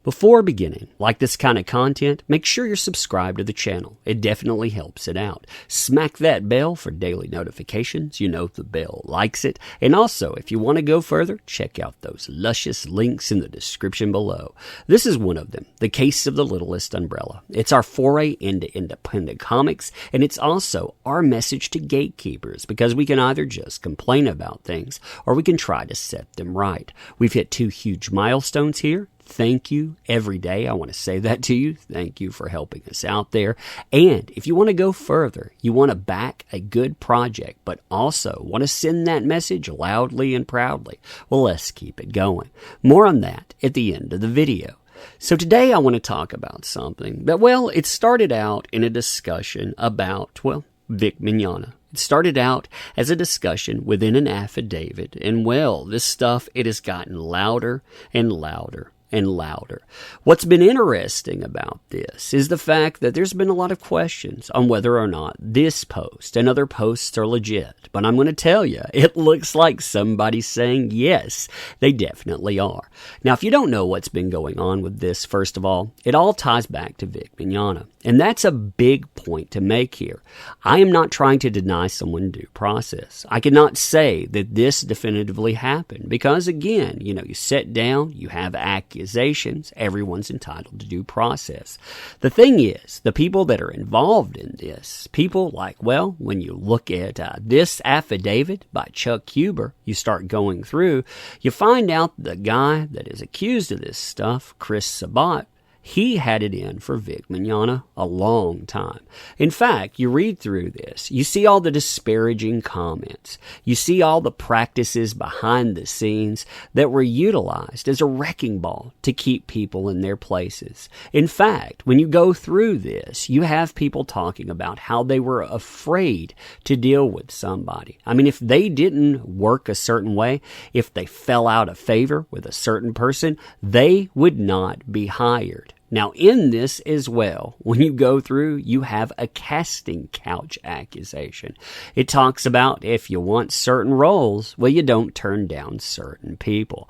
Before beginning, like this kind of content, make sure you're subscribed to the channel. It definitely helps it out. Smack that bell for daily notifications. You know the bell likes it. And also, if you want to go further, check out those luscious links in the description below. This is one of them, The Case of the Littlest Umbrella. It's our foray into independent comics, and it's also our message to gatekeepers, because we can either just complain about things, or we can try to set them right. We've hit 2 huge milestones here. Thank you every day. I want to say that to you. Thank you for helping us out there. And if you want to go further, you want to back a good project, but also want to send that message loudly and proudly, well, let's keep it going. More on that at the end of the video. So today I want to talk about something that, well, it started out in a discussion about, well, Vic Mignogna. It started out as a discussion within an affidavit, and well, this stuff, it has gotten louder and louder and louder. What's been interesting about this is the fact that there's been a lot of questions on whether or not this post and other posts are legit. But I'm going to tell you, it looks like somebody's saying yes, they definitely are. Now, if you don't know what's been going on with this, first of all, it all ties back to Vic Mignogna. And that's a big point to make here. I am not trying to deny someone due process. I cannot say that this definitively happened because, again, you sit down, you have accusations, everyone's entitled to due process. The thing is, the people that are involved in this, people like, well, when you look at this affidavit by Chuck Huber, you start going through, you find out the guy that is accused of this stuff, Chris SABAT, he had it in for Vic Mignogna a long time. In fact, you read through this, you see all the disparaging comments, you see all the practices behind the scenes that were utilized as a wrecking ball to keep people in their places. In fact, when you go through this, you have people talking about how they were afraid to deal with somebody. I mean, if they didn't work a certain way, if they fell out of favor with a certain person, they would not be hired. Now, in this as well, when you go through, you have a casting couch accusation. It talks about if you want certain roles, well, you don't turn down certain people.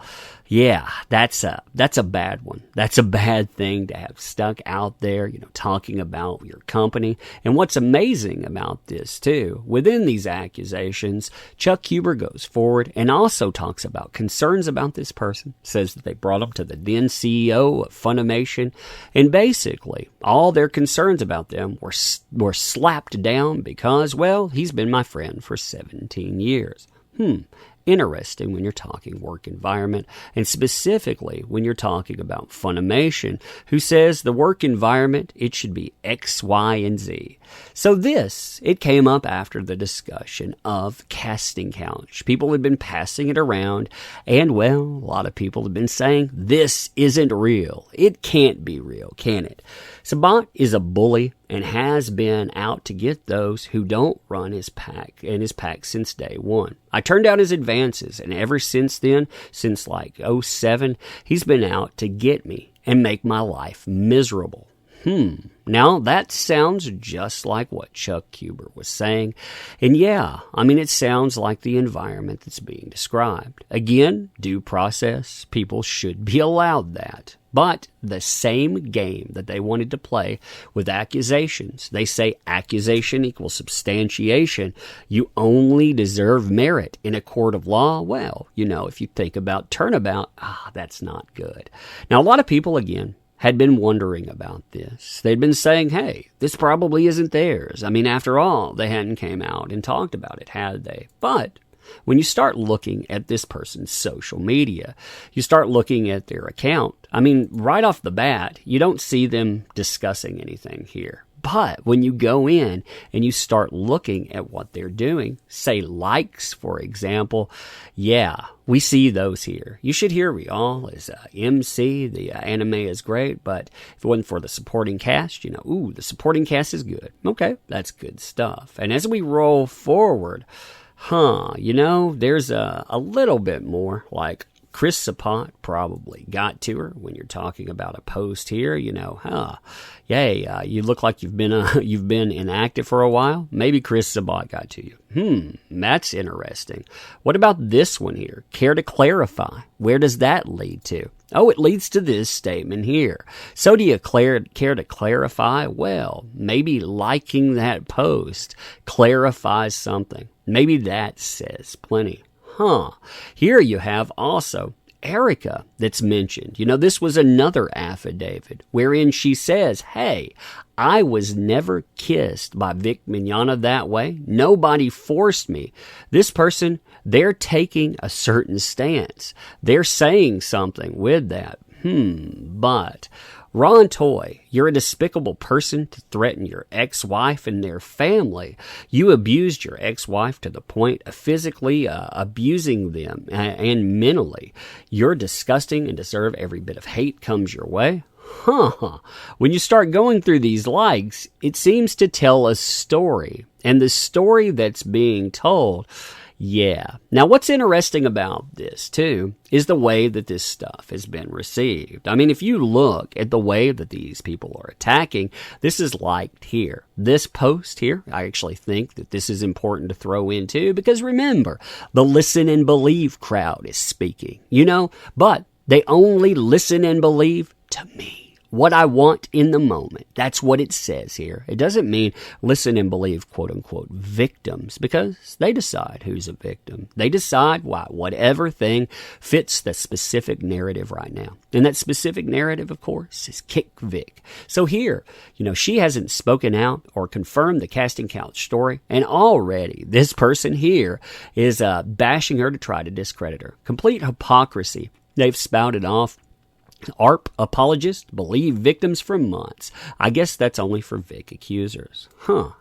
Yeah, that's a bad one. That's a bad thing to have stuck out there, talking about your company. And what's amazing about this, too, within these accusations, Chuck Huber goes forward and also talks about concerns about this person, says that they brought him to the then CEO of Funimation, and basically all their concerns about them were slapped down because, well, he's been my friend for 17 years. Interesting when you're talking work environment, and specifically when you're talking about Funimation, who says the work environment, it should be X, Y, and Z. So it came up after the discussion of casting couch. People had been passing it around, and well, a lot of people have been saying, this isn't real. It can't be real, can it? SABAT is a bully and has been out to get those who don't run his pack since day one. I turned down his advances, and ever since then, since like 2007, he's been out to get me and make my life miserable. Now that sounds just like what Chuck Huber was saying. And yeah, it sounds like the environment that's being described. Again, due process, people should be allowed that. But the same game that they wanted to play with accusations, they say accusation equals substantiation. You only deserve merit in a court of law. Well, if you think about turnabout, that's not good. Now, a lot of people, again, had been wondering about this. They'd been saying, hey, this probably isn't theirs. After all, they hadn't came out and talked about it, had they? But when you start looking at this person's social media, you start looking at their account, right off the bat, you don't see them discussing anything here. But when you go in and you start looking at what they're doing, say likes, for example, yeah, we see those here. You should hear me all as MC. The anime is great, but if it wasn't for the supporting cast, the supporting cast is good. Okay, that's good stuff. And as we roll forward, there's a little bit more like Chris Sabat probably got to her when you're talking about a post here. Yay, you look like you've been inactive for a while. Maybe Chris Sabat got to you. That's interesting. What about this one here? Care to clarify? Where does that lead to? Oh, it leads to this statement here. So do you care to clarify? Well, maybe liking that post clarifies something. Maybe that says plenty. Here you have also Erica that's mentioned. This was another affidavit wherein she says, hey, I was never kissed by Vic Mignogna that way. Nobody forced me. This person, they're taking a certain stance. They're saying something with that. But Ron Toy, you're a despicable person to threaten your ex-wife and their family. You abused your ex-wife to the point of physically abusing them and mentally. You're disgusting and deserve every bit of hate comes your way. When you start going through these likes, it seems to tell a story. And the story that's being told, yeah. Now, what's interesting about this, too, is the way that this stuff has been received. I mean, if you look at the way that these people are attacking, this is liked here. This post here, I actually think that this is important to throw in, too, because remember, the listen and believe crowd is speaking, but they only listen and believe to me. What I want in the moment. That's what it says here. It doesn't mean listen and believe, quote unquote, victims, because they decide who's a victim. They decide whatever thing fits the specific narrative right now. And that specific narrative, of course, is Kick Vic. So here, she hasn't spoken out or confirmed the casting couch story, and already this person here is bashing her to try to discredit her. Complete hypocrisy. They've spouted off ARP apologists believe victims for months. I guess that's only for Vic accusers.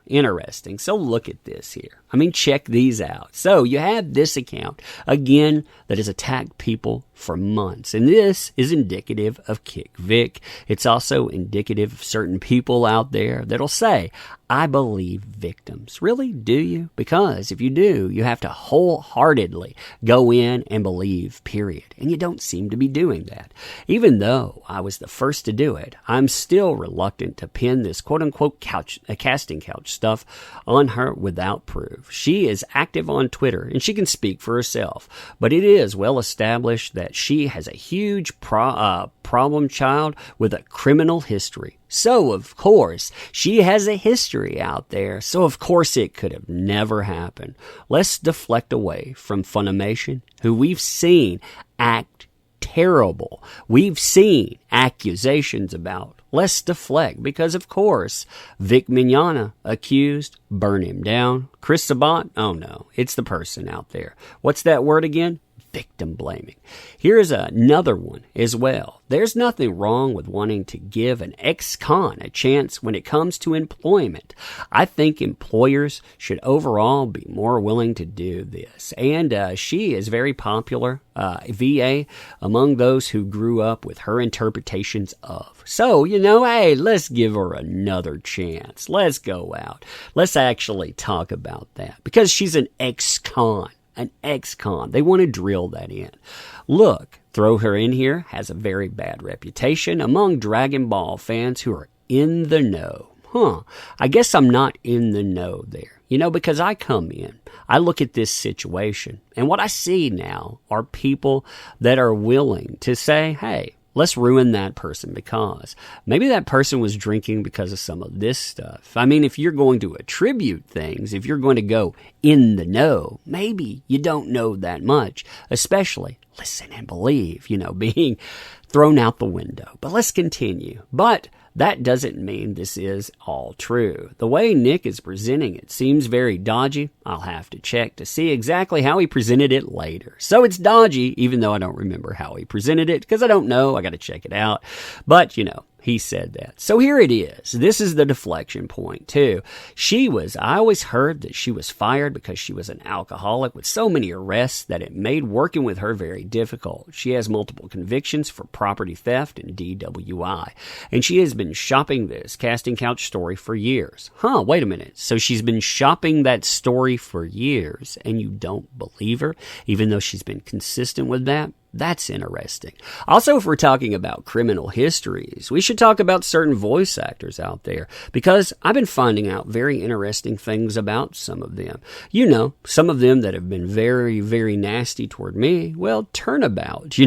Interesting. So look at this here. I mean, check these out. So you have this account, again, that has attacked people for months. And this is indicative of Kick Vic. It's also indicative of certain people out there that'll say, I believe victims. Really? Do you? Because if you do, you have to wholeheartedly go in and believe, period. And you don't seem to be doing that. Even though I was the first to do it, I'm still reluctant to pin this quote-unquote casting couch stuff on her without proof. She is active on Twitter, and she can speak for herself. But it is well established that she has a huge problem child with a criminal history. So, of course, she has a history out there. So, of course, it could have never happened. Let's deflect away from Funimation, who we've seen act terrible. We've seen accusations about. Let's deflect because, of course, Vic Mignogna accused, burn him down. Chris Sabat, oh no, it's the person out there. What's that word again? Victim blaming. Here's another one as well. There's nothing wrong with wanting to give an ex-con a chance when it comes to employment. I think employers should overall be more willing to do this. And she is very popular, VA, among those who grew up with her interpretations of. So, hey, let's give her another chance. Let's go out. Let's actually talk about that because she's an ex-con. An ex-con. They want to drill that in. Look, throw her in here has a very bad reputation among Dragon Ball fans who are in the know. I guess I'm not in the know there. Because I come in, I look at this situation, and what I see now are people that are willing to say, hey, let's ruin that person because maybe that person was drinking because of some of this stuff. I mean, if you're going to attribute things, if you're going to go in the know, maybe you don't know that much, especially listen and believe, being thrown out the window. But let's continue. But that doesn't mean this is all true. The way Nick is presenting it seems very dodgy. I'll have to check to see exactly how he presented it later. So it's dodgy, even though I don't remember how he presented it, because I don't know. I got to check it out. But, he said that. So here it is. This is the deflection point, too. I always heard that she was fired because she was an alcoholic with so many arrests that it made working with her very difficult. She has multiple convictions for property theft and DWI. And she has been shopping this casting couch story for years. Wait a minute. So she's been shopping that story for years and you don't believe her, even though she's been consistent with that? That's interesting. Also, if we're talking about criminal histories, we should talk about certain voice actors out there, because I've been finding out very interesting things about some of them. You know, some of them that have been very, very nasty toward me, well, turnabout,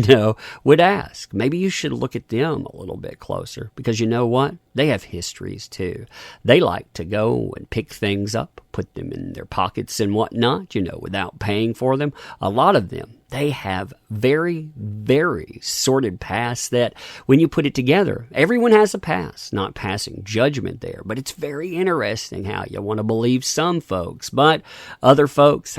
would ask. Maybe you should look at them a little bit closer, because you know what? They have histories too. They like to go and pick things up, put them in their pockets and whatnot, without paying for them. A lot of them, they have very, very sordid pasts that when you put it together, everyone has a past. Not passing judgment there, but it's very interesting how you want to believe some folks, but other folks,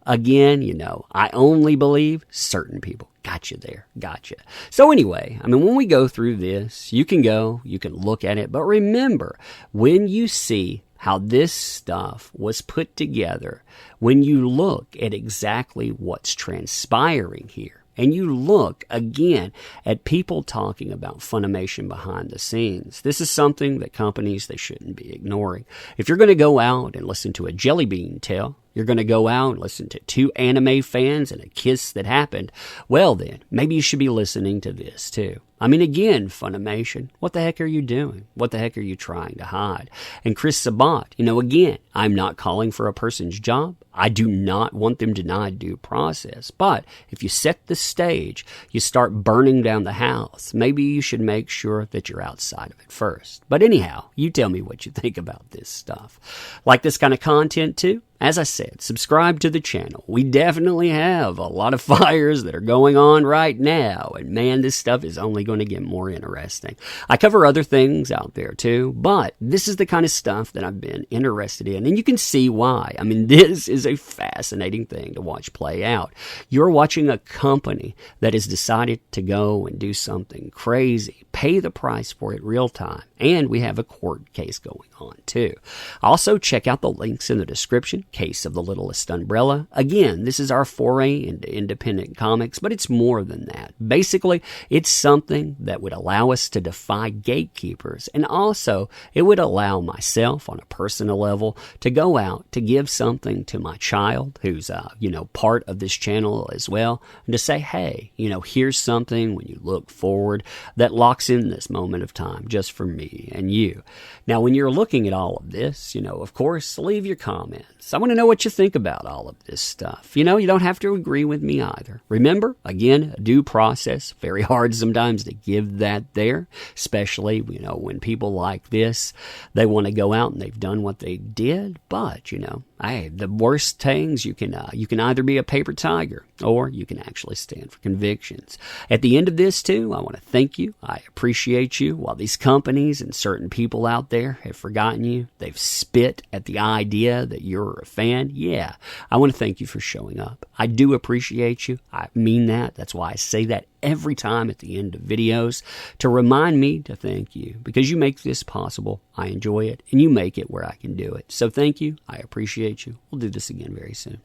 again, I only believe certain people. Gotcha there. Gotcha. So anyway, when we go through this, you can look at it, but remember, when you see how this stuff was put together, when you look at exactly what's transpiring here, and you look, again, at people talking about Funimation behind the scenes, this is something that companies, they shouldn't be ignoring. If you're going to go out and listen to a Jelly Bean tale, you're going to go out and listen to two anime fans and a kiss that happened, well then, maybe you should be listening to this too. Again, Funimation, what the heck are you doing? What the heck are you trying to hide? And Chris Sabat, again, I'm not calling for a person's job. I do not want them denied due process. But if you set the stage, you start burning down the house, maybe you should make sure that you're outside of it first. But anyhow, you tell me what you think about this stuff. Like this kind of content too? As I said, subscribe to the channel. We definitely have a lot of fires that are going on right now. And man, this stuff is only going to get more interesting. I cover other things out there too, but this is the kind of stuff that I've been interested in. And you can see why. This is a fascinating thing to watch play out. You're watching a company that has decided to go and do something crazy, pay the price for it real time. And we have a court case going on too. Also, check out the links in the description. Case of the Littlest Umbrella. Again, this is our foray into independent comics, but it's more than that. Basically, it's something that would allow us to defy gatekeepers, and also it would allow myself on a personal level to go out to give something to my child who's part of this channel as well, and to say, hey, here's something when you look forward that locks in this moment of time just for me and you. Now, when you're looking at all of this, of course, leave your comments. I want to know what you think about all of this stuff. You don't have to agree with me either. Remember, again, due process. Very hard sometimes to give that there, especially, when people like this, they want to go out and they've done what they did. But, the worst things, you can either be a paper tiger or you can actually stand for convictions. At the end of this, too, I want to thank you. I appreciate you. While these companies and certain people out there have forgotten you, they've spit at the idea that you're a fan. Yeah, I want to thank you for showing up. I do appreciate you. I mean that. That's why I say that every time at the end of videos, to remind me to thank you, because you make this possible. I enjoy it, and you make it where I can do it. So thank you. I appreciate you. We'll do this again very soon.